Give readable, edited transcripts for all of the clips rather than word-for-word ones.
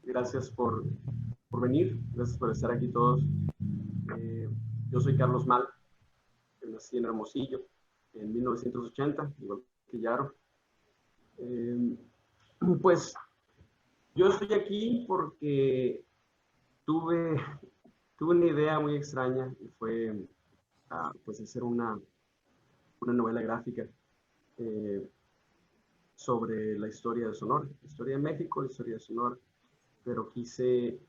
Gracias por venir, gracias por estar aquí todos. Yo soy Carlos Mal, nací en Hermosillo en 1980, igual que Yaro. Eh, pues yo estoy aquí porque tuve, tuve una idea muy extraña y fue pues hacer una novela gráfica eh, sobre la historia de Sonora, la historia de México, la historia de Sonora, pero quise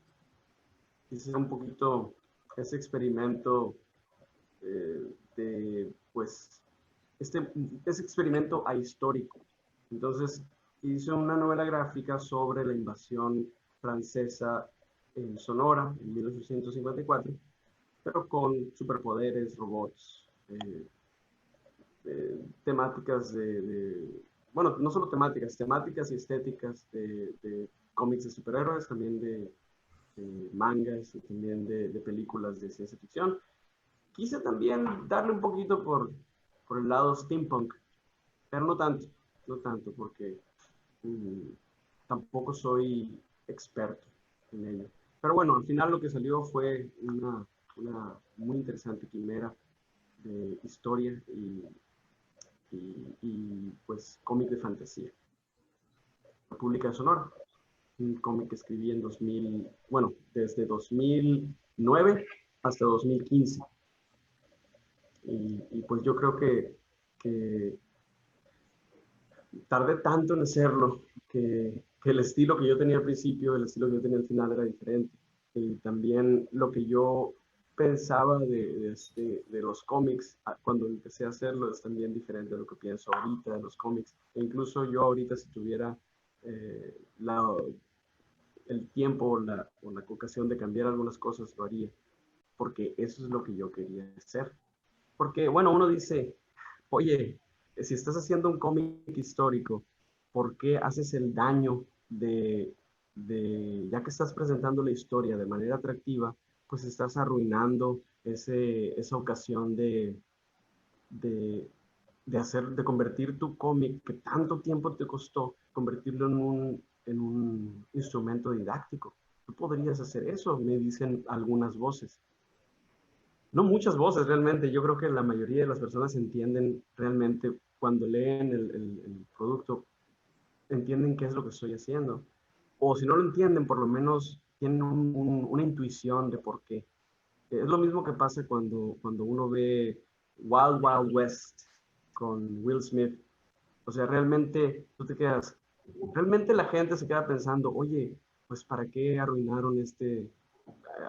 un poquito ese experimento pues, este experimento ahistórico. Entonces, hice una novela gráfica sobre la invasión francesa en Sonora en 1854, pero con superpoderes, robots, temáticas bueno, no solo temáticas y estéticas de cómics de superhéroes, también de mangas y también de películas de ciencia ficción. Quise también darle un poquito por el lado steampunk, pero no tanto, porque mm, tampoco soy experto en ello. Pero bueno, al final lo que salió fue una muy interesante quimera de historia pues cómic de fantasía. República de Sonora, un cómic que escribí en 2000, bueno, desde 2009 hasta 2015. Pues yo creo que tardé tanto en hacerlo que el estilo que yo tenía al principio, el estilo que yo tenía al final era diferente. Y también lo que yo pensaba de los cómics cuando empecé a hacerlo es también diferente a lo que pienso ahorita de los cómics. E incluso yo ahorita si tuviera eh, la, el tiempo o la ocasión de cambiar algunas cosas, lo haría, porque eso es lo que yo quería hacer. Porque, bueno, uno dice, oye, si estás haciendo un cómic histórico, ¿por qué haces el daño ya que estás presentando la historia de manera atractiva, pues estás arruinando esa ocasión de, de convertir tu cómic que tanto tiempo te costó, convertirlo en un instrumento didáctico? Tú podrías hacer eso, me dicen algunas voces. No muchas voces realmente, yo creo que la mayoría de las personas entienden realmente cuando leen el producto, entienden qué es lo que estoy haciendo. O si no lo entienden, por lo menos tienen una intuición de por qué. Es lo mismo que pasa cuando uno ve Wild Wild West con Will Smith. O sea, realmente tú te quedas, realmente la gente se queda pensando, oye, pues ¿para qué arruinaron este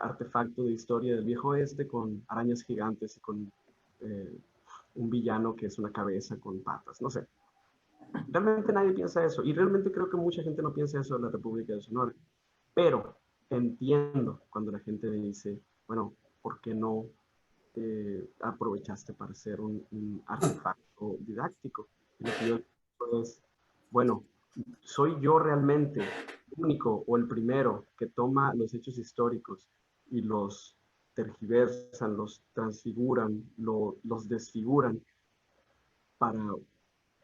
artefacto de historia del viejo oeste con arañas gigantes y con eh, un villano que es una cabeza con patas? No sé. Realmente nadie piensa eso y realmente creo que mucha gente no piensa eso de la República de Sonora. Pero entiendo cuando la gente me dice, bueno, ¿por qué no aprovechaste para hacer un artefacto didáctico? Y lo que yo digo es, bueno, ¿soy yo realmente el único o el primero que toma los hechos históricos y los tergiversan, los transfiguran, los desfiguran para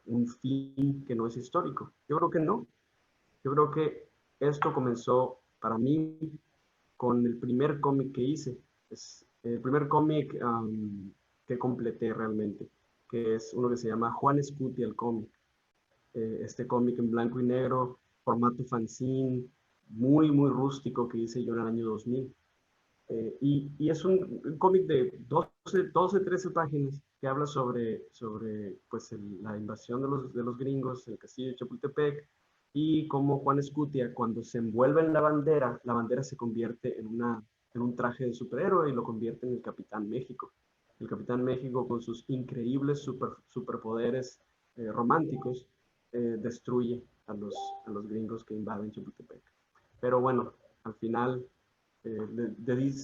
un fin que no es histórico? Yo creo que no. Yo creo que esto comenzó para mí con el primer cómic que hice. Es el primer cómic que completé realmente, que es uno que se llama Juan Scuti el cómic. Este cómic en blanco y negro, formato fanzine, muy rústico que hice yo en el año 2000. Y es un cómic de 13 páginas que habla sobre pues, la invasión de los gringos, el castillo de Chapultepec, y cómo Juan Escutia, cuando se envuelve en la bandera se convierte en un traje de superhéroe y lo convierte en el Capitán México. El Capitán México, con sus increíbles superpoderes románticos, destruye a los gringos que invaden Chapultepec. Pero bueno, al final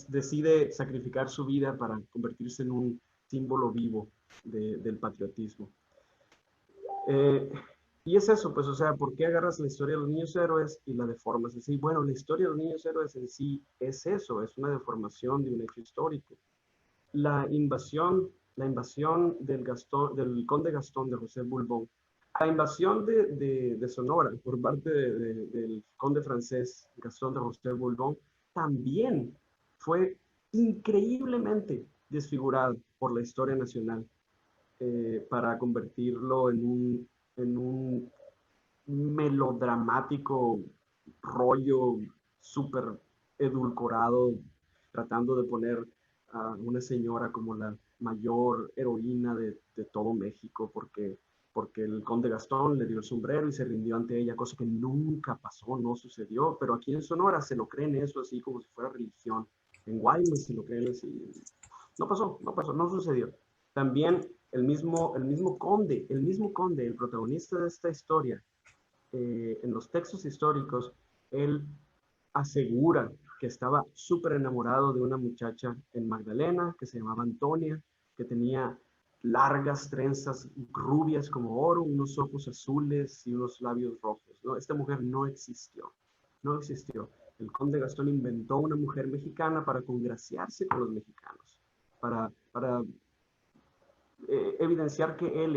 decide sacrificar su vida para convertirse en un símbolo vivo del patriotismo. Eh, y es eso, pues, o sea, ¿por qué agarras la historia de los niños héroes y la deformas así? Bueno, la historia de los niños héroes en sí es eso, es una deformación de un hecho histórico. La invasión del conde Gastón de José Bulbón La invasión de Sonora por parte del conde francés Gastón de Roster-Bourbon también fue increíblemente desfigurada por la historia nacional para convertirlo en un melodramático rollo súper edulcorado, tratando de poner a una señora como la mayor heroína de todo México, porque el conde Gastón le dio el sombrero y se rindió ante ella, cosa que nunca pasó, no sucedió, pero aquí en Sonora se lo creen eso así como si fuera religión. En Guaymas se lo creen así. No pasó, no pasó, no sucedió. También el mismo conde, el protagonista de esta historia, en los textos históricos, él asegura que estaba súper enamorado de una muchacha en Magdalena que se llamaba Antonia, que tenía largas trenzas rubias como oro, unos ojos azules y unos labios rojos, ¿no? Esta mujer no existió, no existió. El conde Gastón inventó una mujer mexicana para congraciarse con los mexicanos, para evidenciar que él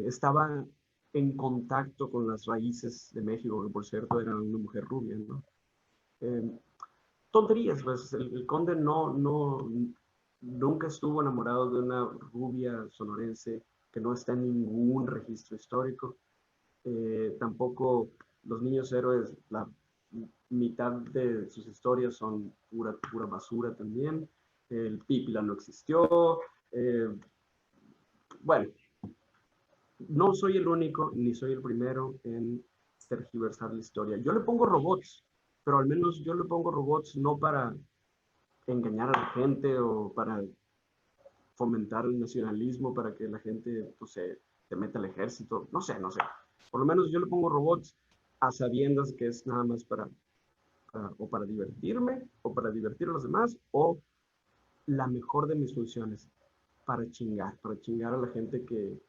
estaba en contacto con las raíces de México, que por cierto era una mujer rubia, ¿no? Eh, tonterías, pues el conde nunca estuvo enamorado de una rubia sonorense que no está en ningún registro histórico. Tampoco los niños héroes, la mitad de sus historias son pura basura también. El Pípila no existió. Bueno, no soy el único ni soy el primero en tergiversar la historia. Yo le pongo robots, pero al menos yo le pongo robots no para engañar a la gente o para fomentar el nacionalismo, para que la gente pues, se meta al ejército. No sé, no sé. Por lo menos yo le pongo robots a sabiendas que es nada más o para divertirme, o para divertir a los demás, o la mejor de mis funciones, para chingar a la gente que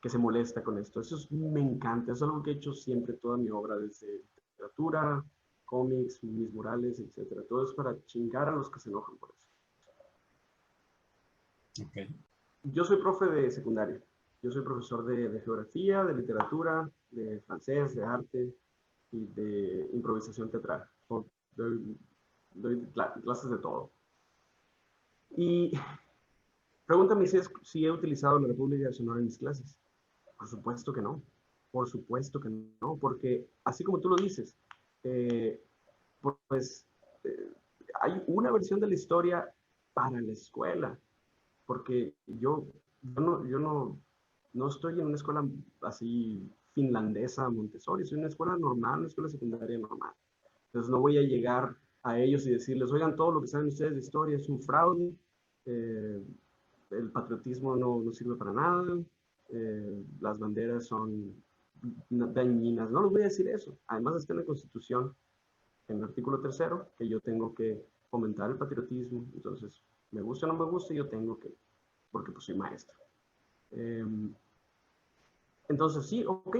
se molesta con esto. Me encanta, es algo que he hecho siempre toda mi obra, desde literatura, cómics, mis murales, etcétera. Todo es para chingar a los que se enojan por eso. Okay. Yo soy profe de secundaria. Yo soy profesor de geografía, de literatura, de francés, de arte y de improvisación teatral. Doy clases de todo. Y pregúntame si he utilizado la República de Sonora en mis clases. Por supuesto que no. Por supuesto que no, porque así como tú lo dices, eh, pues eh, hay una versión de la historia para la escuela, porque yo no estoy en una escuela así finlandesa, Montessori, soy en una escuela normal, una escuela secundaria normal. Entonces no voy a llegar a ellos y decirles, oigan, todo lo que saben ustedes de historia es un fraude, eh, el patriotismo no sirve para nada, las banderas son dañinas. No les voy a decir eso. Además está en la Constitución, en el artículo 3º, que yo tengo que fomentar el patriotismo. Entonces, me guste o no me guste, yo tengo que, porque pues soy maestro. Entonces, sí, ok,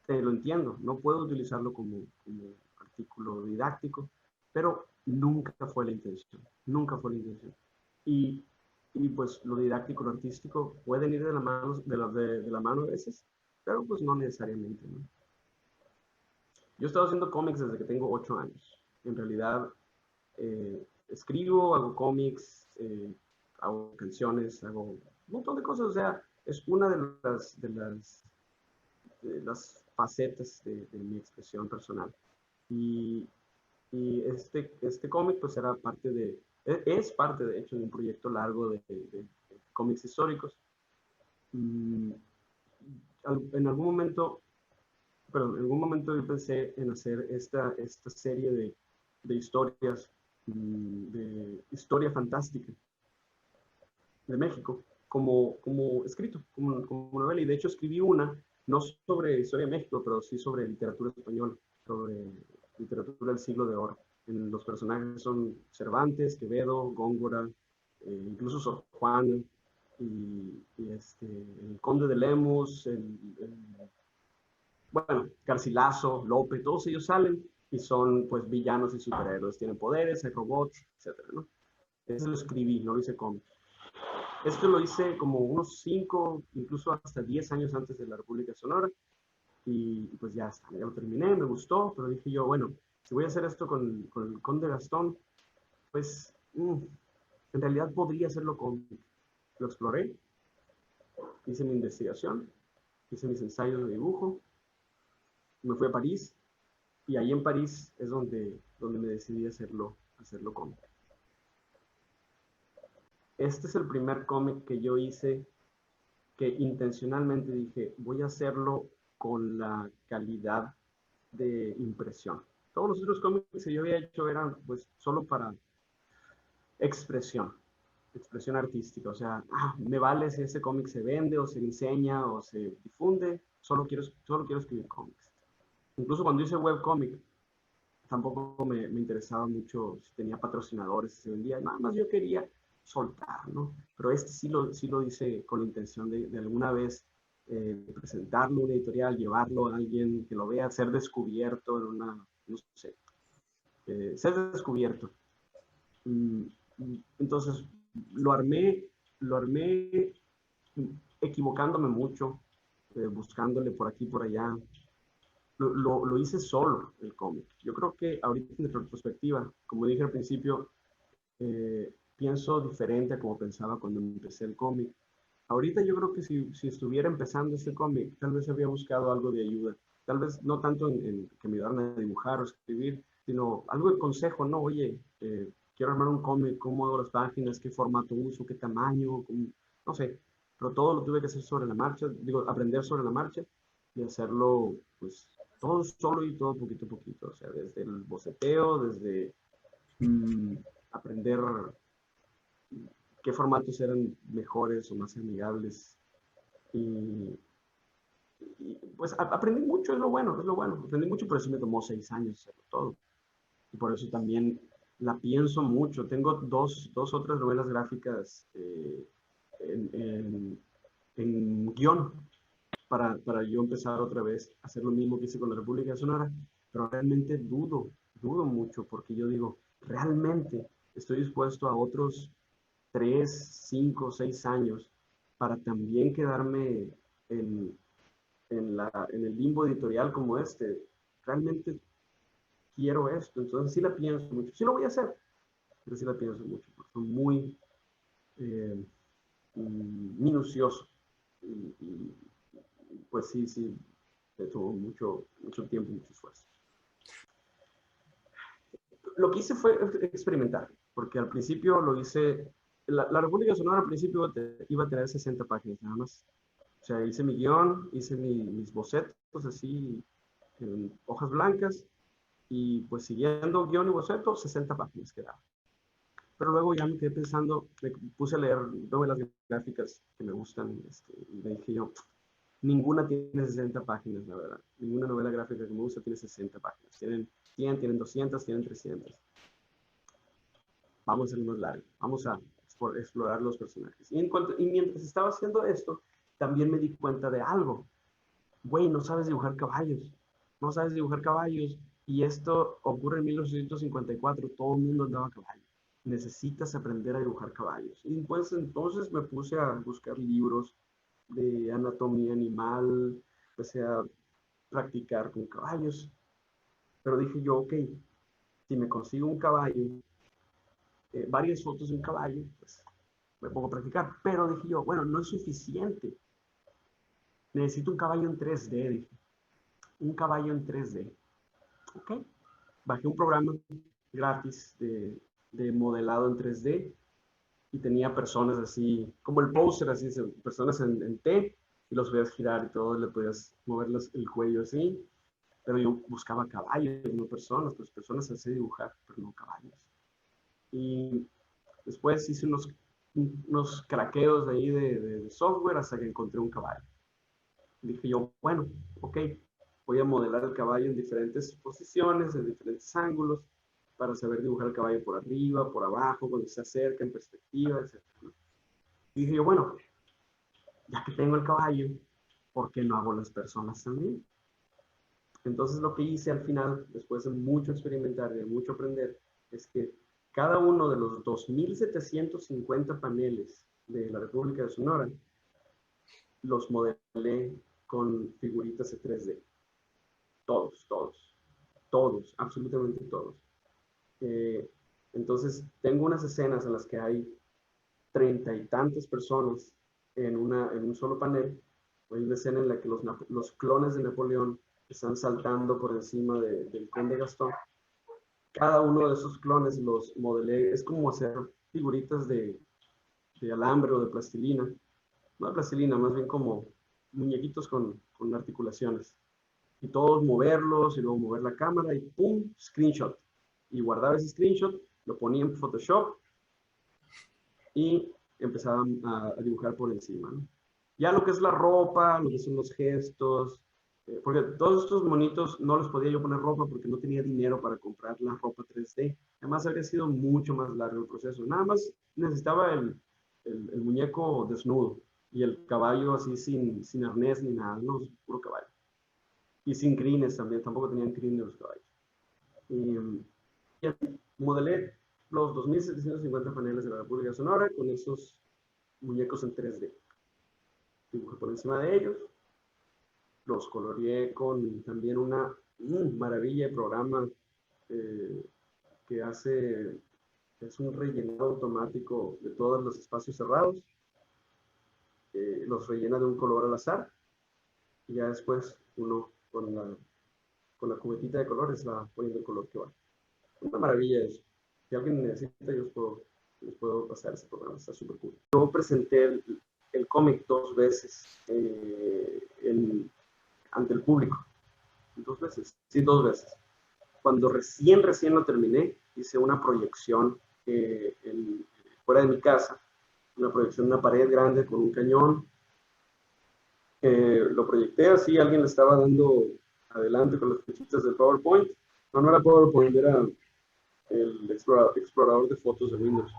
te lo entiendo. No puedo utilizarlo como artículo didáctico, pero nunca fue la intención. Nunca fue la intención. Y, y pues lo didáctico, lo artístico pueden ir de la mano, de la mano a veces, pero pues no necesariamente, ¿no? Yo he estado haciendo cómics desde que tengo 8 años. En realidad, escribo, hago cómics, hago canciones, hago un montón de cosas. O sea, es una de las facetas de mi expresión personal. Y, y este cómic pues era es parte de hecho de un proyecto largo de cómics históricos. Mm, en algún momento, perdón, en algún momento yo pensé en hacer esta serie de historias, de historia fantástica de México, como escrito, como novela. Y de hecho escribí una, no sobre historia de México, pero sí sobre literatura española, sobre literatura del siglo de oro. Los personajes son Cervantes, Quevedo, Góngora, incluso Sor Juana, el Conde de Lemus, bueno, Garcilaso, Lope, todos ellos salen y son pues villanos y superhéroes, tienen poderes, hay robots, etcétera, ¿no? Eso lo escribí, no lo hice cómic. Esto lo hice como unos 5, incluso hasta 10 años antes de la República Sonora. Y pues ya está, ya lo terminé, me gustó, pero dije yo, bueno, si voy a hacer esto con el Conde Gastón, pues en realidad podría hacerlo con... Lo exploré, hice mi investigación, hice mis ensayos de dibujo, me fui a París, y ahí en París es donde me decidí hacerlo cómic. Este es el primer cómic que yo hice que intencionalmente dije, voy a hacerlo con la calidad de impresión. Todos los otros cómics que yo había hecho eran pues solo para expresión, expresión artística. O sea, me vale si ese cómic se vende o se enseña o se difunde, solo quiero escribir cómics. Incluso cuando hice webcomic, tampoco me interesaba mucho si tenía patrocinadores, si se vendía, nada más yo quería soltar, ¿no? Pero este sí lo hice con la intención de alguna vez presentarlo a una editorial, llevarlo a alguien que lo vea, ser descubierto en una, no sé, ser descubierto. Entonces, lo armé equivocándome mucho, buscándole por aquí, por allá. Lo hice solo, el cómic. Yo creo que ahorita en retrospectiva, como dije al principio, pienso diferente a como pensaba cuando empecé el cómic. Ahorita yo creo que si estuviera empezando este cómic, tal vez habría buscado algo de ayuda. Tal vez no tanto en que me ayudaran a dibujar o escribir, sino algo de consejo, ¿no? Oye, quiero armar un cómic, ¿cómo hago las páginas? ¿Qué formato uso? ¿Qué tamaño? No sé. Pero todo lo tuve que hacer sobre la marcha, digo, aprender sobre la marcha y hacerlo, pues, todo solo y todo poquito a poquito. O sea, desde el boceteo, desde mmm, aprender qué formatos eran mejores o más amigables. Y, pues aprendí mucho, es lo bueno, es lo bueno. Aprendí mucho, pero sí me tomó 6 años hacerlo todo. Y por eso también la pienso mucho. Tengo dos otras novelas gráficas en, en, en guión para yo empezar otra vez a hacer lo mismo que hice con la República Sonora, pero realmente dudo mucho, porque yo digo, realmente estoy dispuesto a otros 3, 5, 6 años para también quedarme en, en el limbo editorial como este. Realmente quiero esto, entonces sí la pienso mucho, sí lo voy a hacer, pero sí la pienso mucho, porque soy muy eh, minucioso y, pues sí, me tomó mucho tiempo y mucho esfuerzo. Lo que hice fue experimentar, porque al principio lo hice, la República Sonora al principio iba a tener 60 páginas nada más. O sea, hice mi guión, hice mis bocetos así en hojas blancas y pues siguiendo guión y boceto, 60 páginas quedaban. Pero luego ya me quedé pensando, me puse a leer novelas gráficas que me gustan y me dije yo, ninguna tiene 60 páginas, la verdad. Ninguna novela gráfica que me gusta tiene 60 páginas. Tienen 100, tienen 200, tienen 300. Vamos a hacerlo más largo. Vamos a explorar los personajes. Y mientras estaba haciendo esto, también me di cuenta de algo. Güey, no sabes dibujar caballos. No sabes dibujar caballos. Y esto ocurre en 1854. Todo el mundo andaba a caballo. Necesitas aprender a dibujar caballos. Y pues entonces me puse a buscar libros de anatomía animal, empecé a practicar con caballos, pero dije yo, ok, si me consigo un caballo, varias fotos de un caballo, pues me pongo a practicar, pero dije yo, bueno, no es suficiente, necesito un caballo en 3D, dije, un caballo en 3D, ok, bajé un programa gratis de modelado en 3D y tenía personas así, como el poster, así, personas en T, y los podías girar y todo, le podías mover el cuello así, pero yo buscaba caballos, no personas, pues personas así dibujar, pero no caballos. Y después hice unos craqueos de ahí de software hasta que encontré un caballo. Dije yo, bueno, ok, voy a modelar el caballo en diferentes posiciones, en diferentes ángulos, para saber dibujar el caballo por arriba, por abajo, cuando se acerca, en perspectiva, etc. Y dije yo, bueno, ya que tengo el caballo, ¿por qué no hago las personas también? Entonces lo que hice al final, después de mucho experimentar y de mucho aprender, es que cada uno de los 2.750 paneles de la República de Sonora, los modelé con figuritas de 3D. Todos, todos, todos, absolutamente todos. Entonces, tengo unas escenas en las que hay 30 y tantas personas en un solo panel. Hay una escena en la que los clones de Napoleón están saltando por encima del conde Gastón. Cada uno de esos clones los modelé, es como hacer figuritas de alambre o de plastilina. No de plastilina, más bien como muñequitos con articulaciones. Y todos moverlos y luego mover la cámara y ¡pum! Screenshot. Y guardaba ese screenshot, lo ponía en Photoshop y empezaba a dibujar por encima, ¿no? Ya lo que es la ropa, lo que son los gestos, porque todos estos monitos no les podía yo poner ropa porque no tenía dinero para comprar la ropa 3D. Además habría sido mucho más largo el proceso. Nada más necesitaba el muñeco desnudo y el caballo así sin arnés ni nada, no, puro caballo. Y sin crines también, tampoco tenían crines los caballos. Y así modelé los 2.750 paneles de la República de Sonora con esos muñecos en 3D. Dibujé por encima de ellos, los coloreé con también una maravilla de programa que es un rellenado automático de todos los espacios cerrados, los rellena de un color al azar y ya después uno con la cubetita de colores va poniendo el color que va. Una maravilla eso. Si alguien necesita, yo les puedo pasar ese programa, está súper cool. Yo presenté el cómic 2 veces ante el público. 2 veces, sí, 2 veces. Cuando recién lo terminé, hice una proyección fuera de mi casa, una proyección en una pared grande con un cañón. Lo proyecté así, alguien le estaba dando adelante con las flechitas del PowerPoint. No era PowerPoint, era el explorador de fotos de Windows.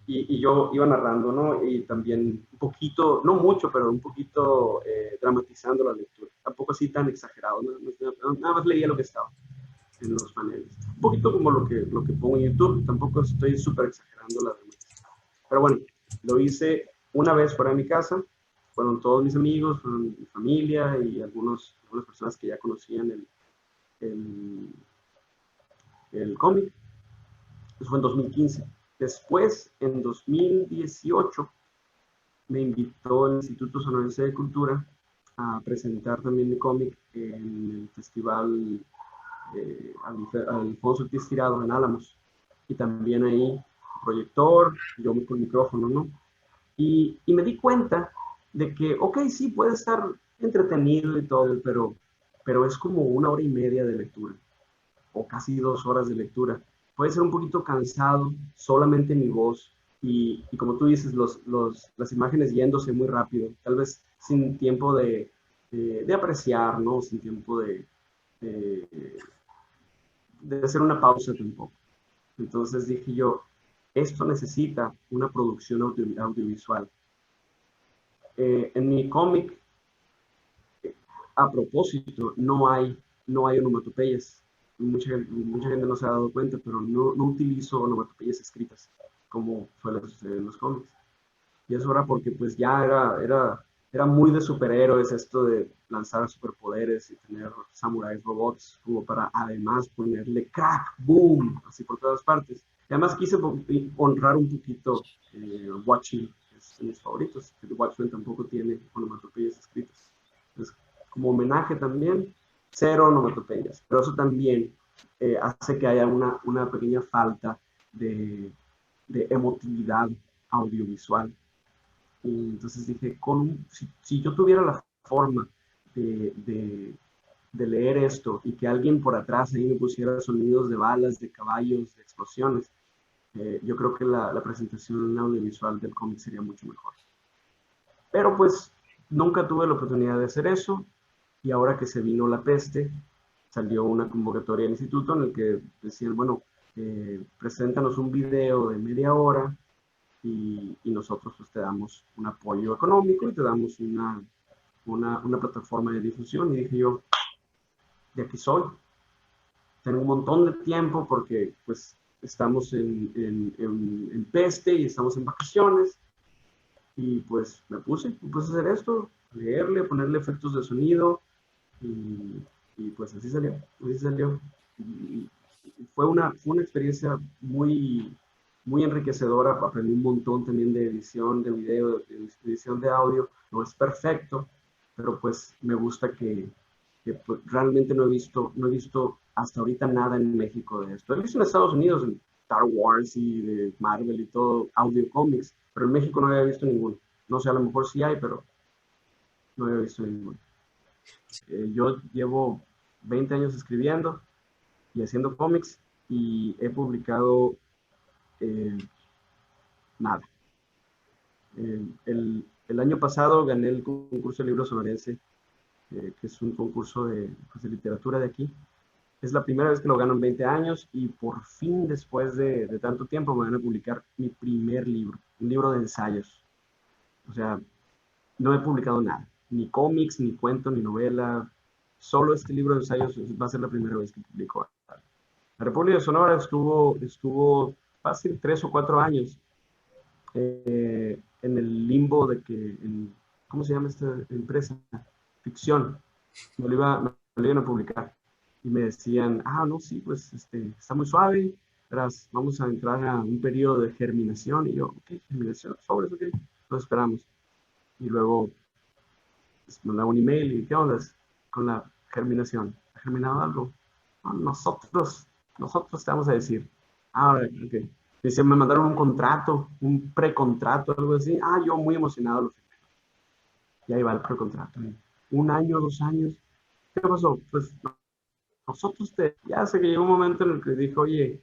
Y yo iba narrando, ¿no? Y también un poquito, no mucho, pero un poquito dramatizando la lectura. Tampoco así tan exagerado, ¿no? Nada más leía lo que estaba en los paneles. Un poquito como lo que pongo en YouTube, tampoco estoy súper exagerando la dramatización. Pero bueno, lo hice una vez fuera de mi casa, fueron todos mis amigos, fueron mi familia y algunas personas que ya conocían el cómic. Eso fue en 2015. Después, en 2018, me invitó el Instituto Sonorense de Cultura a presentar también mi cómic en el festival Alfonso Ortiz Tirado en Álamos. Y también ahí, proyector, yo con micrófono, ¿no? Y me di cuenta de que, ok, sí, puede estar entretenido y todo, pero es como 1 hora y media de lectura, o casi 2 horas de lectura. Puede ser un poquito cansado, solamente mi voz, y como tú dices, las imágenes yéndose muy rápido, tal vez sin tiempo de apreciar, ¿no? Sin tiempo de, de hacer una pausa tampoco. Entonces dije yo, esto necesita una producción audiovisual. En mi cómic, a propósito, no hay onomatopeyas. Mucha gente no se ha dado cuenta, pero no utilizo onomatopeyas escritas, como suele suceder en los cómics. Y eso era porque pues ya era muy de superhéroes esto de lanzar superpoderes y tener samuráis robots, como para además ponerle crack, boom, así por todas partes. Y además quise honrar un poquito Watchmen, que es de mis favoritos. Watchmen tampoco tiene onomatopeyas escritas. Entonces, como homenaje también, 0 onomatopeyas. Pero eso también hace que haya una pequeña falta de emotividad audiovisual. Y entonces dije, si yo tuviera la forma de leer esto y que alguien por atrás ahí me pusiera sonidos de balas, de caballos, de explosiones, yo creo que la presentación audiovisual del cómic sería mucho mejor. Pero pues nunca tuve la oportunidad de hacer eso y ahora que se vino la peste, salió una convocatoria del instituto en el que decían, bueno, preséntanos un video de media hora y nosotros pues te damos un apoyo económico y te damos una plataforma de difusión. Y dije yo, de aquí soy. Tengo un montón de tiempo porque pues estamos en peste y estamos en vacaciones. Y pues me puse a hacer esto, leerle, ponerle efectos de sonido y, y pues así salió. Y fue una experiencia muy enriquecedora, aprendí un montón también de edición de video, de edición de audio. No es perfecto, pero pues me gusta que pues, realmente no he visto hasta ahorita nada en México de esto. He visto en Estados Unidos, en Star Wars y de Marvel y todo, audio cómics, pero en México no había visto ninguno. No sé, a lo mejor sí hay, pero no había visto ninguno. Yo llevo 20 años escribiendo y haciendo cómics y he publicado eh, nada. El año pasado gané el concurso de libro sonorense, que es un concurso pues, de literatura de aquí. Es la primera vez que lo gano en 20 años y por fin, después de tanto tiempo, me van a publicar mi primer libro, un libro de ensayos. O sea, no he publicado nada, ni cómics, ni cuento, ni novela. Solo este libro de ensayos va a ser la primera vez que publico. La República de Sonora estuvo fácil 3 o 4 años en el limbo de que, ¿cómo se llama esta empresa? Ficción. Me lo iban a publicar. Y me decían, no, sí, pues está muy suave, verás, vamos a entrar a un periodo de germinación. Y yo, ok, germinación, sobres, ok, lo esperamos. Y luego pues, mandaba un email y, ¿qué onda con la germinación? ¿Ha germinado algo? No, nosotros te vamos a decir. Ahora, ok. Dice, me mandaron un contrato, un precontrato, algo así. Yo muy emocionado. Y ahí va el precontrato. 1 año, 2 años. ¿Qué pasó? Pues ya sé que llegó un momento en el que dijo, oye,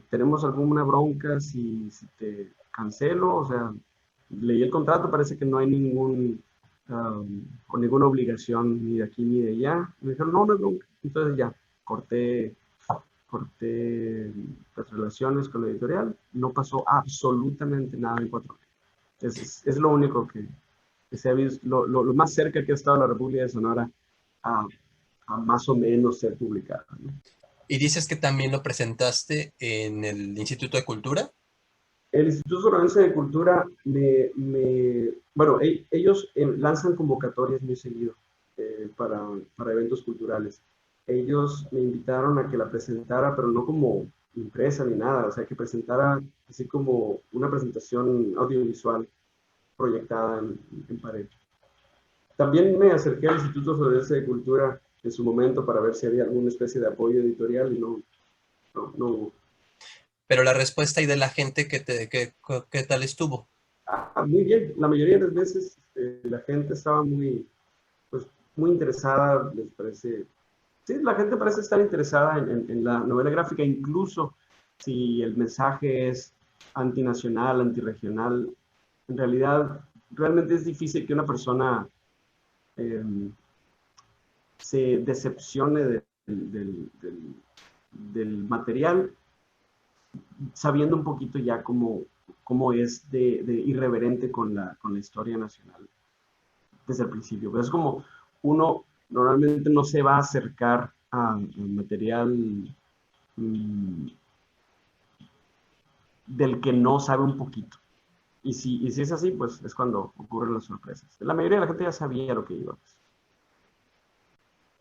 tenemos alguna bronca si te cancelo, o sea, leí el contrato, parece que no hay o ninguna obligación ni de aquí ni de allá. Me dijeron, no hay bronca. Entonces ya, corté las relaciones con la editorial, no pasó absolutamente nada en 4 años. Es lo único que se ha visto, lo más cerca que ha estado la República de Sonora a, a más o menos ser publicada, ¿no? Y dices que también lo presentaste en el Instituto de Cultura. El Instituto Sonorense de Cultura, bueno, ellos lanzan convocatorias muy seguido para eventos culturales. Ellos me invitaron a que la presentara, pero no como impresa ni nada, o sea, que presentara así como una presentación audiovisual proyectada en pared. También me acerqué al Instituto Sonorense de Cultura en su momento para ver si había alguna especie de apoyo editorial y no hubo. Pero la respuesta y de la gente, ¿qué tal estuvo? Muy bien, la mayoría de las veces la gente estaba pues, muy interesada, les parece, sí, la gente parece estar interesada en la novela gráfica, incluso si el mensaje es antinacional, antirregional, en realidad realmente es difícil que una persona eh, se decepcione del material sabiendo un poquito ya cómo es de irreverente con la historia nacional desde el principio. Pero es como uno normalmente no se va a acercar a material mmm, del que no sabe un poquito. Y si es así, pues es cuando ocurren las sorpresas. La mayoría de la gente ya sabía lo que iba. Pues.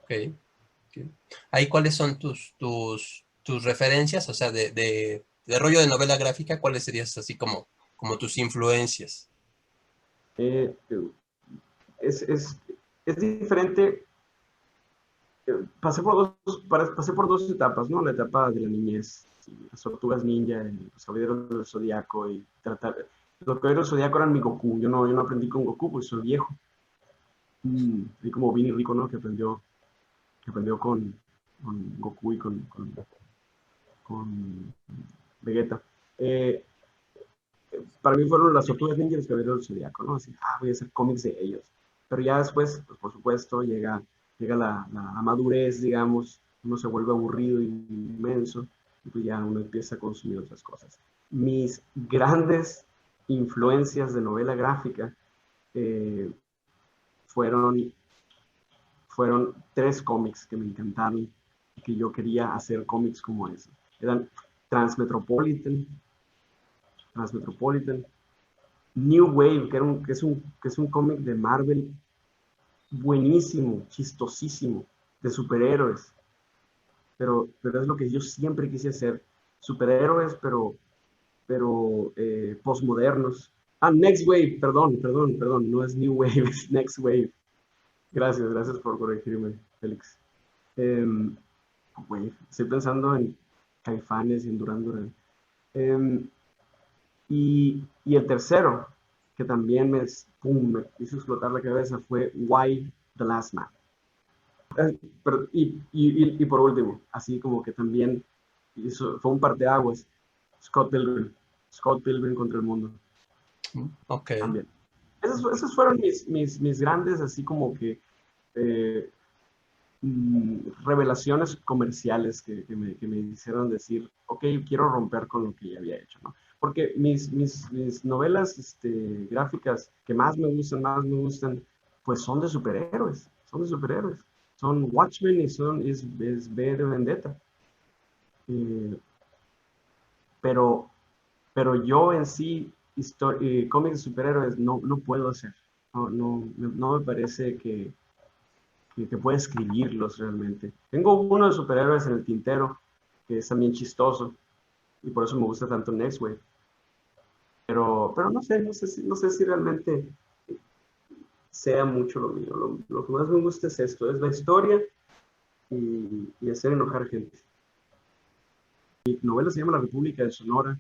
Okay. Okay. Ahí, ¿cuáles son tus referencias? O sea, de rollo de novela gráfica, ¿cuáles serían así como tus influencias? Eh, es, es, es diferente. Pasé por dos etapas, ¿no? La etapa de la niñez, las tortugas ninja, los caballeros del zodiaco y tratar. Los caballeros del zodiaco eran mi Goku. Yo no aprendí con Goku, pues soy viejo. Y como Vini Rico, ¿no? Que aprendió con Goku y con Vegeta. Eh, para mí fueron las tortugas ninja y los caballeros del zodiaco, ¿no? Así, voy a hacer cómics de ellos. Pero ya después, pues por supuesto, llega la madurez, digamos, uno se vuelve aburrido y inmenso, y pues ya uno empieza a consumir otras cosas. Mis grandes influencias de novela gráfica eh, fueron, fueron 3 cómics que me encantaron y que yo quería hacer cómics como esos. Eran Transmetropolitan, Transmetropolitan New Wave, que es un cómic de Marvel buenísimo, chistosísimo, de superhéroes. Pero es lo que yo siempre quise hacer. Superhéroes, pero postmodernos. Ah, Next Wave, perdón, no es New Wave, es Next Wave. Gracias por corregirme, Félix. Um, Wave, estoy pensando en Caifanes y en Duran Duran. Y el tercero, que también me hizo explotar la cabeza, fue Why the Last Man. Y por último, así como que también fue un parteaguas, Scott Pilgrim. Scott Pilgrim contra el mundo. Ok. También. Esos fueron mis grandes, así como que eh, revelaciones comerciales que me hicieron decir, ok, quiero romper con lo que ya había hecho, ¿no? Porque mis novelas gráficas que más me gustan, pues son de superhéroes, son de superhéroes. Son Watchmen y es V de Vendetta. Eh, pero, pero yo en sí, cómics de superhéroes no puedo hacer. No me parece que pueda escribirlos realmente. Tengo uno de superhéroes en el tintero, que es también chistoso, y por eso me gusta tanto Next Wave. Pero no sé si realmente sea mucho lo mío. Lo que más me gusta es esto, es la historia y hacer enojar gente. Mi novela se llama La República de Sonora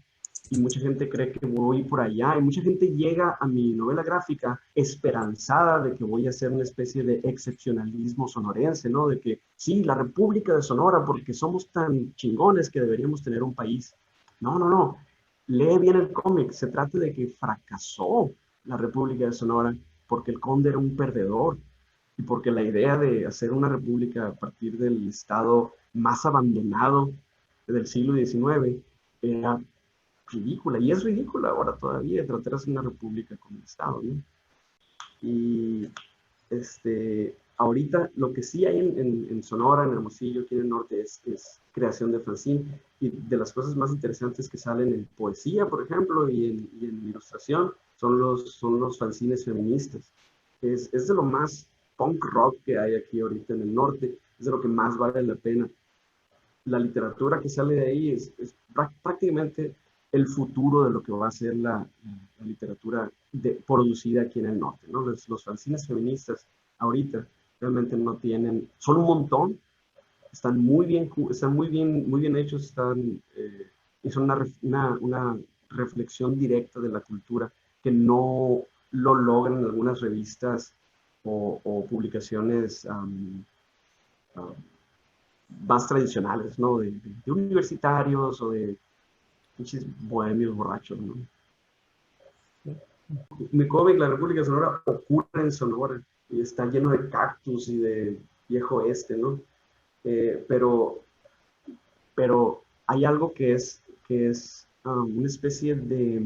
y mucha gente cree que voy por allá y mucha gente llega a mi novela gráfica esperanzada de que voy a hacer una especie de excepcionalismo sonorense, ¿no? De que sí, la República de Sonora porque somos tan chingones que deberíamos tener un país. No. Lee bien el cómic. Se trata de que fracasó la República de Sonora porque el conde era un perdedor y porque la idea de hacer una república a partir del estado más abandonado del siglo XIX era ridícula, y es ridícula ahora todavía tratar de hacer una república con el Estado, ¿no? Y ahorita lo que sí hay en Sonora, en Hermosillo, aquí en el norte, es creación de fanzine, y de las cosas más interesantes que salen en poesía, por ejemplo, y en ilustración, son los fanzines feministas. Es de lo más punk rock que hay aquí ahorita en el norte, es de lo que más vale la pena. La literatura que sale de ahí es prácticamente el futuro de lo que va a ser la literatura producida aquí en el norte, ¿no? Los fanzines feministas ahorita realmente no tienen, son un montón, están muy bien hechos, y son una reflexión directa de la cultura que no lo logran algunas revistas o publicaciones más tradicionales, ¿no? De universitarios o de pinches bohemios borrachos, ¿no? Mi cómic, La República de Sonora, ocurre en Sonora y está lleno de cactus y de viejo este, ¿no? Eh, pero, pero hay algo que es una especie de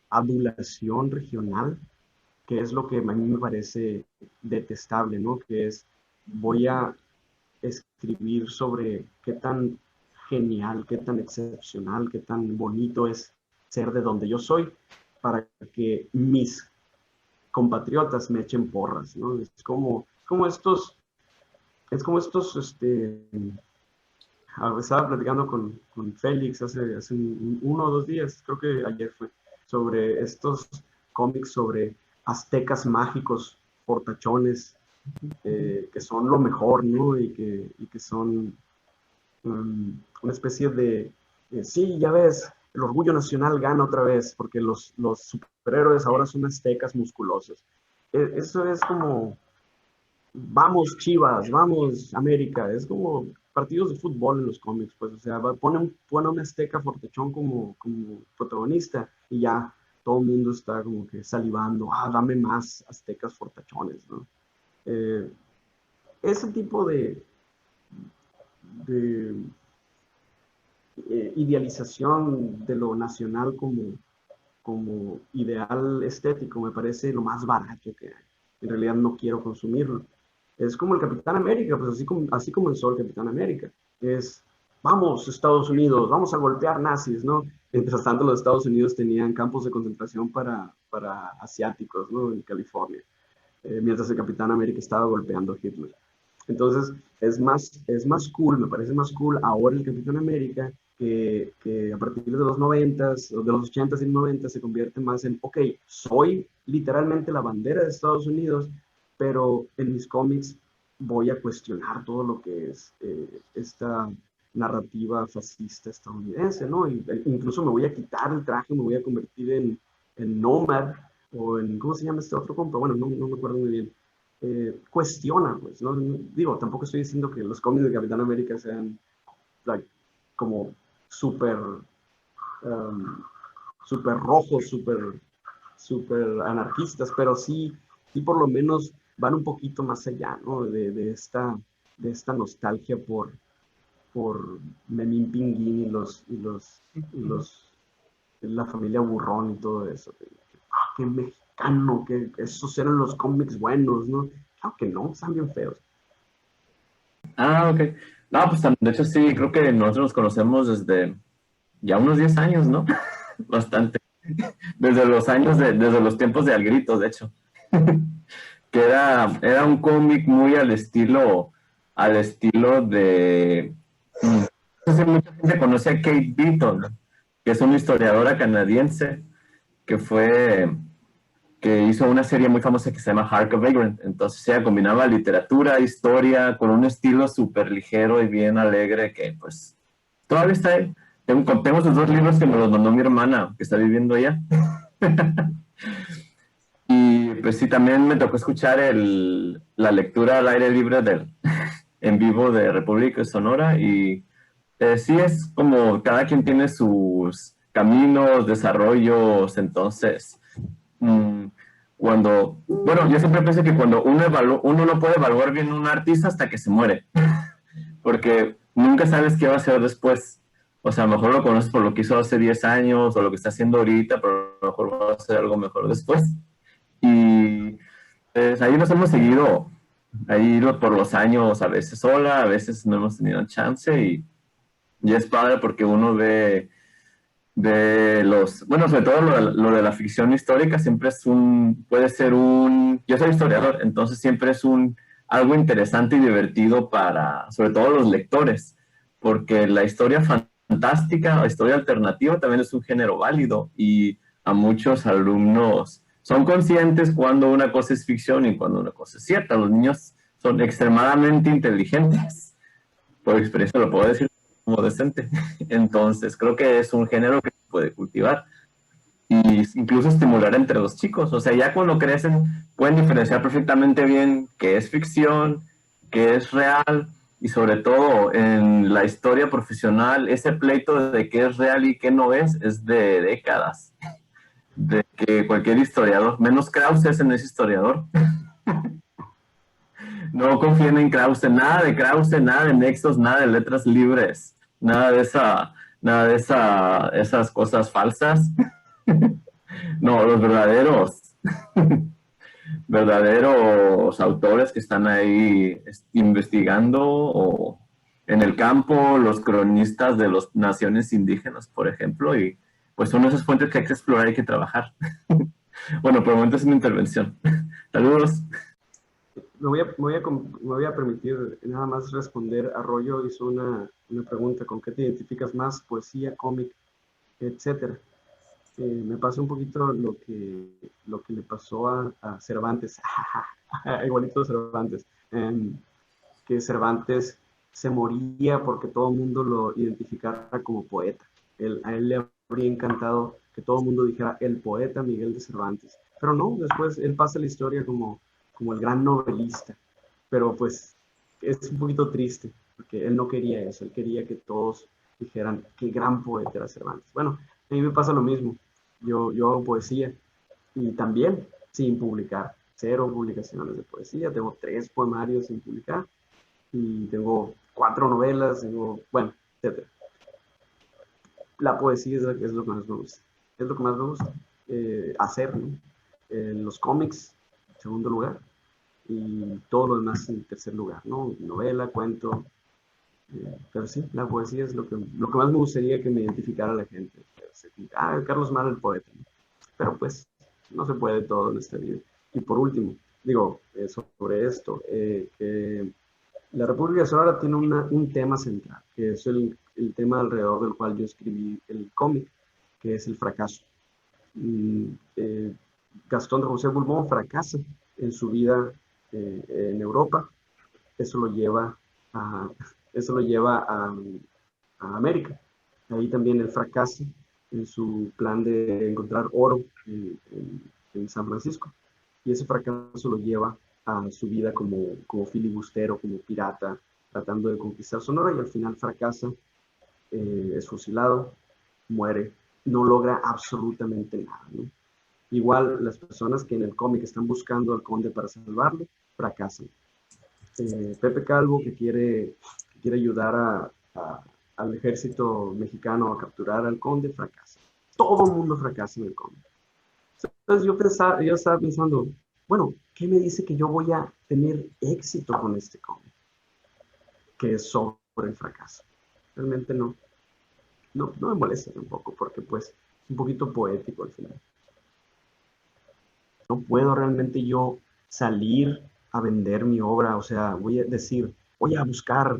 adulación regional, que es lo que a mí me parece detestable, ¿no? Que es, voy a escribir sobre qué tan genial, qué tan excepcional, qué tan bonito es ser de donde yo soy, para que mis compatriotas me echen porras, ¿no? Es como estos, estaba platicando con Félix hace uno o dos días, creo que ayer fue, sobre estos cómics sobre aztecas mágicos, portachones, que son lo mejor, ¿no? Y que son una especie sí, ya ves, el orgullo nacional gana otra vez, porque los superhéroes ahora son aztecas musculosos. Eso es como, vamos Chivas, vamos América, es como partidos de fútbol en los cómics, pues, o sea, pone un azteca fortachón como protagonista y ya todo el mundo está como que salivando, dame más aztecas fortachones, ¿no? Eh, ese tipo de idealización de lo nacional como ideal estético me parece lo más barato que hay. En realidad no quiero consumirlo. Es como el Capitán América, pues así comenzó el Capitán América. Es vamos, Estados Unidos, vamos a golpear nazis, ¿no? Mientras tanto, los Estados Unidos tenían campos de concentración para asiáticos, ¿no? En California, mientras el Capitán América estaba golpeando a Hitler. Entonces, es más cool, me parece más cool ahora el Capitán América que a partir de los 90s, de los 80s y 90s se convierte más en, ok, soy literalmente la bandera de Estados Unidos, pero en mis cómics voy a cuestionar todo lo que es esta narrativa fascista estadounidense, ¿no? Incluso me voy a quitar el traje, me voy a convertir en Nomad o en, ¿cómo se llama este otro compa? Bueno, no me acuerdo muy bien. Cuestiona, pues, ¿no? Digo, tampoco estoy diciendo que los cómics de Capitán América sean like, como súper um, super rojos, súper anarquistas, pero sí por lo menos van un poquito más allá, ¿no? De esta nostalgia por Memín Pinguín la familia Burrón y todo eso. Qué mexicano, que esos eran los cómics buenos, ¿no? Claro que no, están bien feos. Ah, ok. No, pues de hecho sí, creo que nosotros nos conocemos desde ya unos 10 años, ¿no? Bastante. Desde los tiempos de Al Grito, de hecho. Que era un cómic muy al estilo de... No sé si mucha gente conoce a Kate Beaton, que es una historiadora canadiense que fue que hizo una serie muy famosa que se llama Hark a Vagrant. Entonces ella combinaba literatura, historia, con un estilo súper ligero y bien alegre que pues todavía está ahí. Tengo sus dos libros que me los mandó mi hermana, que está viviendo allá. Y pues sí, también me tocó escuchar la lectura al aire libre en vivo de República Sonora y sí es como cada quien tiene sus caminos, desarrollos, entonces bueno, yo siempre pienso que cuando uno no puede evaluar bien un artista hasta que se muere, porque nunca sabes qué va a hacer después. O sea, a lo mejor lo conoces por lo que hizo hace 10 años o lo que está haciendo ahorita, pero a lo mejor va a hacer algo mejor después. Y pues ahí nos hemos seguido, ahí por los años, a veces sola, a veces no hemos tenido chance y es padre porque uno ve bueno, sobre todo lo de la ficción histórica siempre puede ser yo soy historiador, entonces siempre es algo interesante y divertido sobre todo los lectores, porque la historia fantástica, la historia alternativa también es un género válido y a muchos alumnos son conscientes cuando una cosa es ficción y cuando una cosa es cierta. Los niños son extremadamente inteligentes, por experiencia lo puedo decir como decente. Entonces, creo que es un género que se puede cultivar y incluso estimular entre los chicos. O sea, ya cuando crecen pueden diferenciar perfectamente bien qué es ficción, qué es real y sobre todo en la historia profesional, ese pleito de qué es real y qué no es de décadas. De que cualquier historiador, menos Krause es en ese historiador, no confíen en Krause, nada de nexos, nada de letras libres, nada de esas cosas falsas. No, los verdaderos autores que están ahí investigando o en el campo, los cronistas de las naciones indígenas, por ejemplo, y pues son esas fuentes que hay que explorar y hay que trabajar. Bueno, por el momento es una intervención. Saludos. Me voy a permitir nada más responder. Arroyo hizo una pregunta: ¿con qué te identificas más? Poesía, cómic, etcétera. Me pasa un poquito lo que le pasó a Cervantes, igualito a Cervantes, que Cervantes se moría porque todo el mundo lo identificara como poeta. A él le habría encantado que todo el mundo dijera el poeta Miguel de Cervantes, pero no, después él pasa la historia como el gran novelista, pero pues es un poquito triste, porque él no quería eso, él quería que todos dijeran qué gran poeta era Cervantes. Bueno, a mí me pasa lo mismo, yo hago poesía y también sin publicar, cero publicaciones de poesía, tengo 3 poemarios sin publicar y tengo 4 novelas, bueno, etcétera. La poesía es lo que más me gusta, es lo que más me gusta hacer, ¿no? Los cómics, en segundo lugar, y todo lo demás en tercer lugar, ¿no? Novela, cuento, Pero sí, la poesía es lo que más me gustaría que me identificara la gente. Carlos Mara el poeta, ¿no? Pero pues no se puede todo en esta vida. Y por último, digo, sobre esto, que la República de Sonora tiene un tema central, que es el tema alrededor del cual yo escribí el cómic, que es el fracaso. Eh, Gastón de José Bulmón fracasa en su vida en Europa. Eso lo lleva a, eso lo lleva a América. Ahí también él fracasa en su plan de encontrar oro en San Francisco. Y ese fracaso lo lleva a su vida como filibustero, como pirata, tratando de conquistar Sonora, y al final fracasa, es fusilado, muere, no logra absolutamente nada, ¿no? Igual las personas que en el cómic están buscando al conde para salvarlo, fracasan. Pepe Calvo, que quiere ayudar al ejército mexicano a capturar al conde, fracasa. Todo el mundo fracasa en el conde. Entonces yo estaba pensando, bueno, ¿qué me dice que yo voy a tener éxito con este cómic? Que es sobre el fracaso. Realmente no me molesta tampoco, porque pues es un poquito poético al final. No puedo realmente yo salir a vender mi obra, o sea, voy a decir, voy a buscar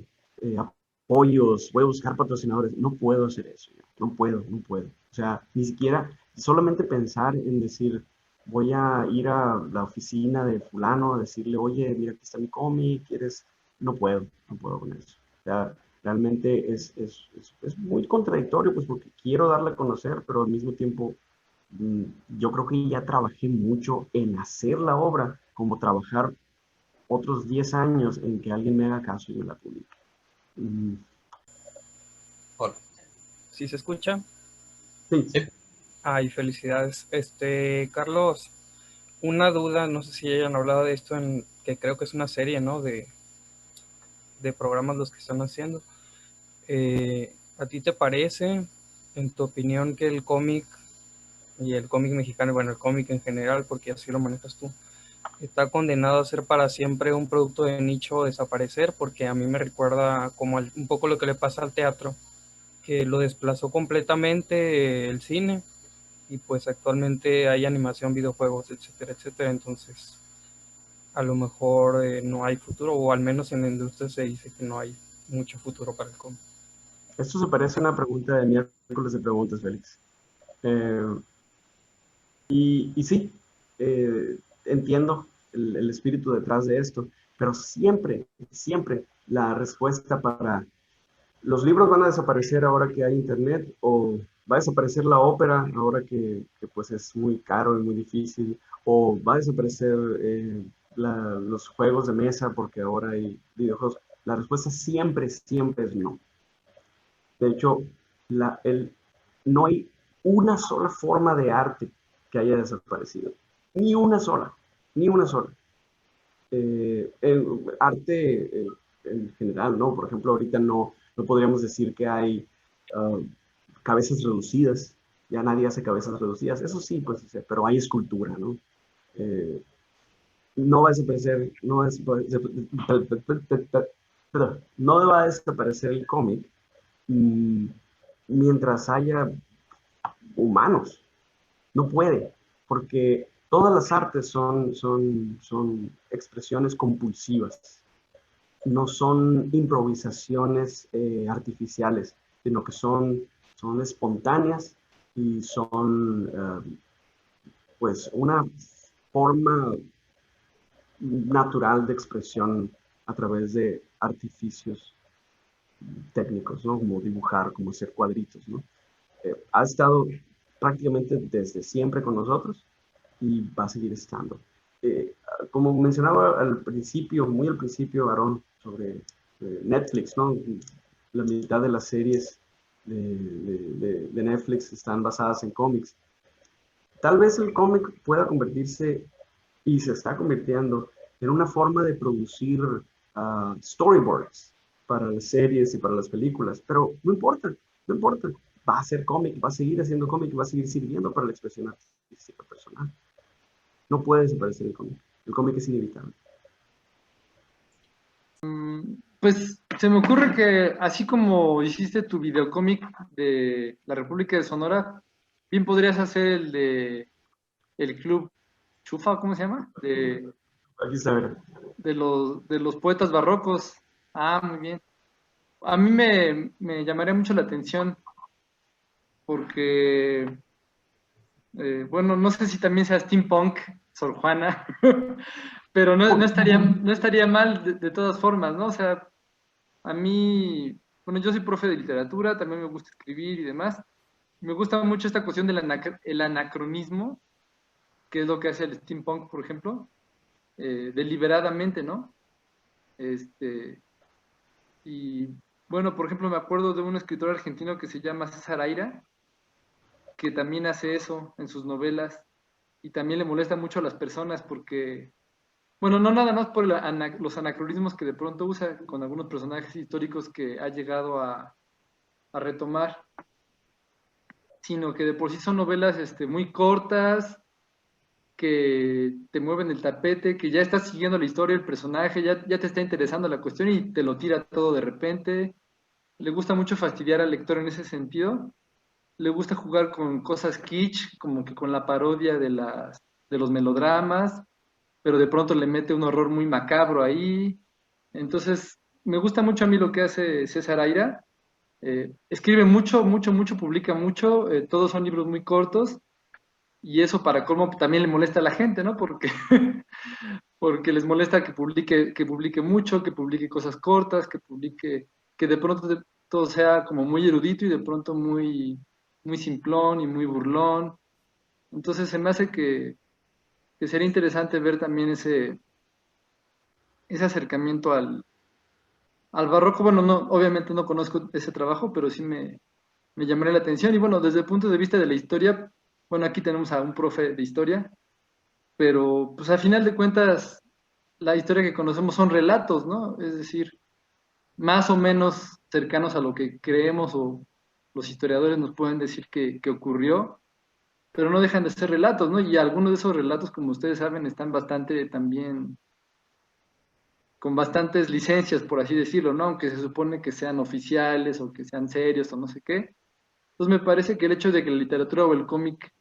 apoyos, voy a buscar patrocinadores. No puedo hacer eso, no puedo. O sea, ni siquiera, solamente pensar en decir, voy a ir a la oficina de fulano a decirle, oye, mira, aquí está mi cómic, ¿quieres? No puedo con eso. O sea, realmente es muy contradictorio, pues porque quiero darle a conocer, pero al mismo tiempo yo creo que ya trabajé mucho en hacer la obra, como trabajar otros 10 años en que alguien me haga caso y me la publique. Hola. ¿Sí se escucha? Sí. Sí. Ay, felicidades. Carlos, una duda, no sé si hayan hablado de esto, que creo que es una serie, ¿no? De programas los que están haciendo. ¿A ti te parece, en tu opinión, que el cómic y el cómic mexicano, bueno, el cómic en general, porque así lo manejas tú, está condenado a ser para siempre un producto de nicho o desaparecer? Porque a mí me recuerda como un poco lo que le pasa al teatro, que lo desplazó completamente el cine, y pues actualmente hay animación, videojuegos, etcétera, etcétera. Entonces a lo mejor no hay futuro, o al menos en la industria se dice que no hay mucho futuro para el cómic. Esto se parece a una pregunta de miércoles de preguntas, Félix. Y sí, entiendo el espíritu detrás de esto, pero siempre la respuesta para los libros van a desaparecer ahora que hay internet, o va a desaparecer la ópera ahora que pues es muy caro y muy difícil, o va a desaparecer los juegos de mesa porque ahora hay videojuegos. La respuesta siempre es no. De hecho, no hay una sola forma de arte que haya desaparecido. Ni una sola, ni una sola. El arte en general, ¿no? Por ejemplo, ahorita no podríamos decir que hay cabezas reducidas. Ya nadie hace cabezas reducidas. Eso sí, pues, pero hay escultura, ¿no? No va a desaparecer, no va a desaparecer el cómic mientras haya humanos. No puede, porque todas las artes son expresiones compulsivas, no son improvisaciones artificiales, sino que son espontáneas y son pues una forma natural de expresión a través de artificios técnicos, ¿no? Como dibujar, como hacer cuadritos, ¿no? Ha estado prácticamente desde siempre con nosotros y va a seguir estando. Como mencionaba al principio, muy al principio, Aarón, sobre Netflix, ¿no? La mitad de las series de Netflix están basadas en cómics. Tal vez el cómic pueda convertirse, y se está convirtiendo, en una forma de producir storyboards para las series y para las películas, pero no importa, va a ser cómic, va a seguir haciendo cómic, va a seguir sirviendo para la expresión artística personal. No puede desaparecer el cómic es inevitable. Pues se me ocurre que así como hiciste tu videocómic de la República de Sonora, bien podrías hacer el de el Club Chufa, ¿cómo se llama? Aquí está, a ver. De los poetas barrocos. Ah, muy bien. A mí me llamaría mucho la atención porque, bueno, no sé si también sea steampunk, Sor Juana, pero no estaría mal de todas formas, ¿no? O sea, a mí, bueno, yo soy profe de literatura, también me gusta escribir y demás. Me gusta mucho esta cuestión del el anacronismo, que es lo que hace el steampunk, por ejemplo, deliberadamente, ¿no? Este, y bueno, por ejemplo, me acuerdo de un escritor argentino que se llama César Aira, que también hace eso en sus novelas y también le molesta mucho a las personas porque, bueno, no nada más por los anacronismos que de pronto usa con algunos personajes históricos que ha llegado a retomar, sino que de por sí son novelas muy cortas, que te mueven el tapete, que ya estás siguiendo la historia, el personaje, ya te está interesando la cuestión y te lo tira todo de repente. Le gusta mucho fastidiar al lector en ese sentido. Le gusta jugar con cosas kitsch, como que con la parodia de los melodramas, pero de pronto le mete un horror muy macabro ahí. Entonces, me gusta mucho a mí lo que hace César Aira. Escribe mucho, mucho, mucho, publica mucho, todos son libros muy cortos, y eso para colmo también le molesta a la gente, ¿no? Porque, porque les molesta que publique mucho, que publique cosas cortas, que publique, que de pronto todo sea como muy erudito y de pronto muy, muy simplón y muy burlón. Entonces se me hace que sería interesante ver también ese acercamiento al barroco. Bueno, no, obviamente no conozco ese trabajo, pero sí me llamaría la atención. Y bueno, desde el punto de vista de la historia, bueno, aquí tenemos a un profe de historia, pero pues al final de cuentas la historia que conocemos son relatos, ¿no? Es decir, más o menos cercanos a lo que creemos o los historiadores nos pueden decir que ocurrió, pero no dejan de ser relatos, ¿no? Y algunos de esos relatos, como ustedes saben, están bastante también con bastantes licencias, por así decirlo, ¿no? Aunque se supone que sean oficiales o que sean serios o no sé qué. Entonces me parece que el hecho de que la literatura o el cómic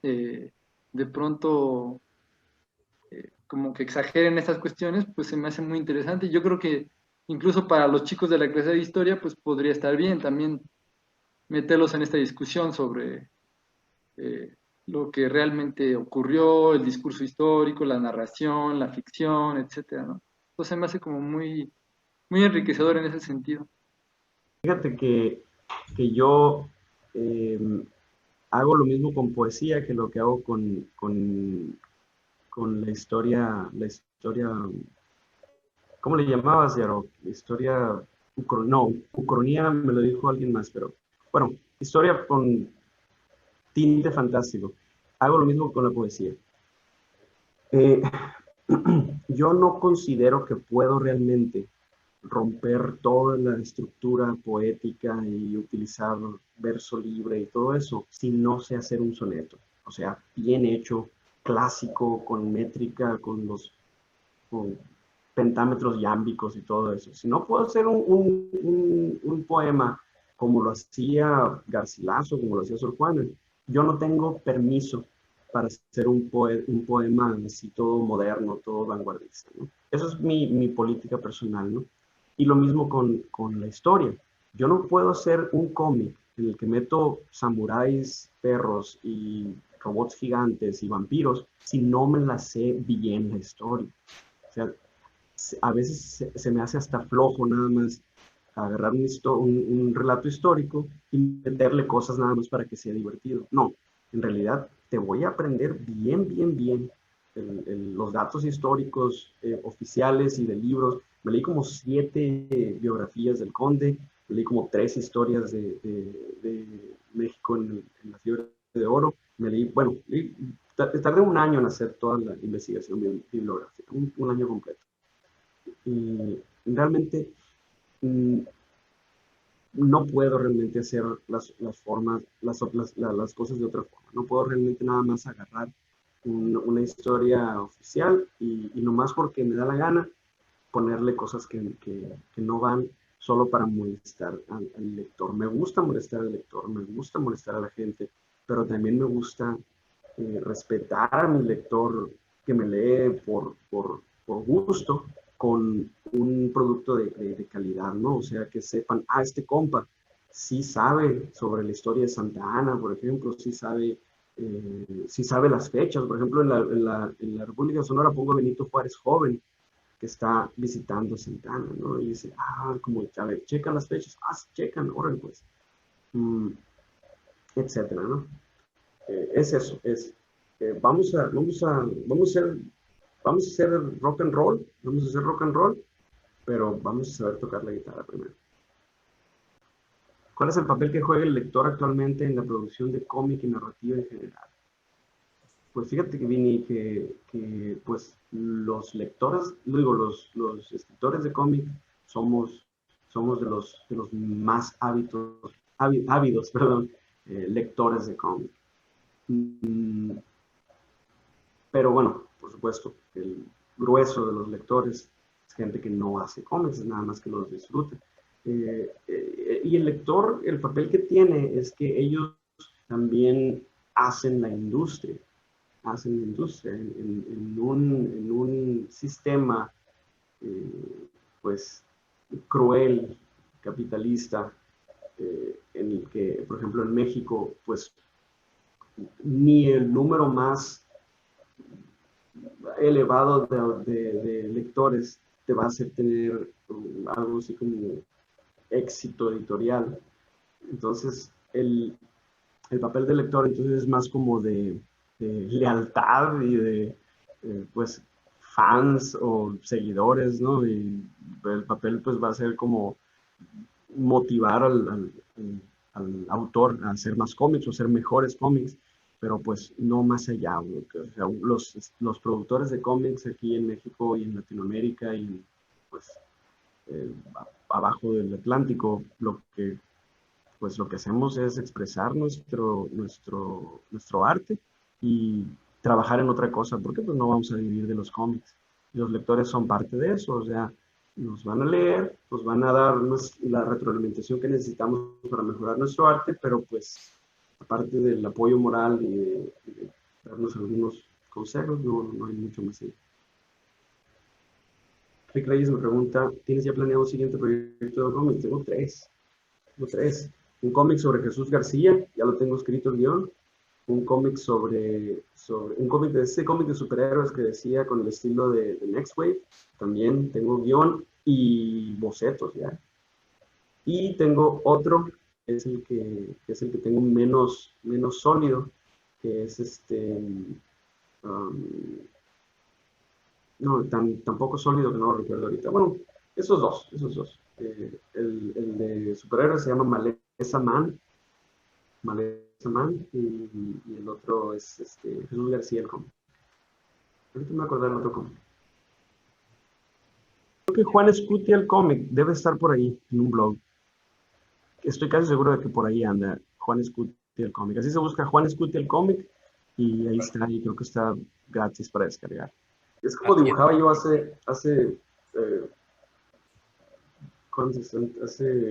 de pronto como que exageren estas cuestiones, pues se me hace muy interesante. Yo creo que incluso para los chicos de la clase de historia, pues podría estar bien también meterlos en esta discusión sobre lo que realmente ocurrió, el discurso histórico, la narración, la ficción, etcétera, ¿no? Entonces me hace como muy, muy enriquecedor en ese sentido. Fíjate que yo hago lo mismo con poesía que lo que hago con la historia, ¿cómo le llamabas, Yaro? Historia, no, ucronía me lo dijo alguien más, pero bueno, historia con tinte fantástico. Hago lo mismo con la poesía. Eh, yo no considero que puedo realmente romper toda la estructura poética y utilizar verso libre y todo eso si no sé hacer un soneto. O sea, bien hecho, clásico, con métrica, con pentámetros yámbicos y todo eso. Si no puedo hacer un poema como lo hacía Garcilaso, como lo hacía Sor Juana, yo no tengo permiso para hacer un poema así todo moderno, todo vanguardista, ¿no? Eso es mi política personal, ¿no? Y lo mismo con la historia. Yo no puedo hacer un cómic en el que meto samuráis, perros y robots gigantes y vampiros si no me la sé bien la historia. O sea, a veces se me hace hasta flojo nada más agarrar un relato histórico y meterle cosas nada más para que sea divertido. No, en realidad te voy a aprender bien, bien, bien los datos históricos oficiales y de libros. Me leí como 7 biografías del Conde, me leí como 3 historias de México en la fiebre de oro. Me leí, bueno, tardé un año en hacer toda la investigación bibliográfica, un año completo. Y realmente no puedo realmente hacer las formas, las cosas de otra forma. No puedo realmente nada más agarrar una historia oficial y nomás porque me da la gana ponerle cosas que no van solo para molestar al lector. Me gusta molestar al lector, me gusta molestar a la gente, pero también me gusta respetar a mi lector que me lee por gusto, con un producto de calidad, ¿no? O sea, que sepan, este compa sí sabe sobre la historia de Santa Ana, por ejemplo, sí sabe las fechas. Por ejemplo, en la República de Sonora pongo Benito Juárez joven, que está visitando Santa Ana, ¿no? Y dice, como, a ver, checan las fechas, sí, checan, órale, pues, etcétera, ¿no? Es eso, vamos a hacer rock and roll, pero vamos a saber tocar la guitarra primero. ¿Cuál es el papel que juega el lector actualmente en la producción de cómic y narrativa en general? Pues fíjate que Vini, que pues los lectores, los escritores de cómic somos de los más ávidos, lectores de cómic. Pero bueno, por supuesto, el grueso de los lectores es gente que no hace cómics, es nada más que los disfruta. Y el lector, el papel que tiene es que ellos también hacen la industria en un sistema pues cruel, capitalista, en el que, por ejemplo, en México, pues ni el número más elevado de lectores te va a hacer tener algo así como éxito editorial. Entonces, el papel del lector entonces es más como de lealtad y de pues fans o seguidores, ¿no? Y el papel pues va a ser como motivar al autor a hacer más cómics o hacer mejores cómics, pero pues no más allá. O sea, los productores de cómics aquí en México y en Latinoamérica y pues abajo del Atlántico, lo que hacemos es expresar nuestro arte y trabajar en otra cosa, porque pues no vamos a vivir de los cómics. Y los lectores son parte de eso, o sea, nos van a leer, nos van a dar la retroalimentación que necesitamos para mejorar nuestro arte, pero pues aparte del apoyo moral y de darnos algunos consejos, no hay mucho más ahí. Rick Reyes me pregunta, ¿tienes ya planeado un siguiente proyecto de cómics? Tengo tres. Un cómic sobre Jesús García, ya lo tengo escrito el guión. Un cómic un cómic de superhéroes que decía con el estilo de Next Wave, también tengo guión y bocetos ya. Y tengo otro, es el que tengo menos sólido, que es no, tampoco sólido que no lo recuerdo ahorita. Bueno, esos dos. El de superhéroes se llama Maleza Man, y el otro es Jesús García, el cómic. Ahorita me acordé del otro cómic. Creo que Juan Escutia, el cómic, debe estar por ahí, en un blog. Estoy casi seguro de que por ahí anda Juan Escutia, el cómic. Así se busca Juan Escutia, el cómic, y ahí está, y creo que está gratis para descargar. Es como dibujaba yo hace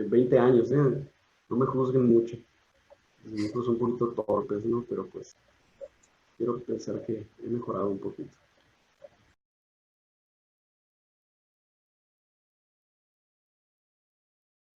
20 años, ¿eh? No me juzguen mucho. Los dibujos son un poquito torpes, ¿no? Pero pues quiero pensar que he mejorado un poquito.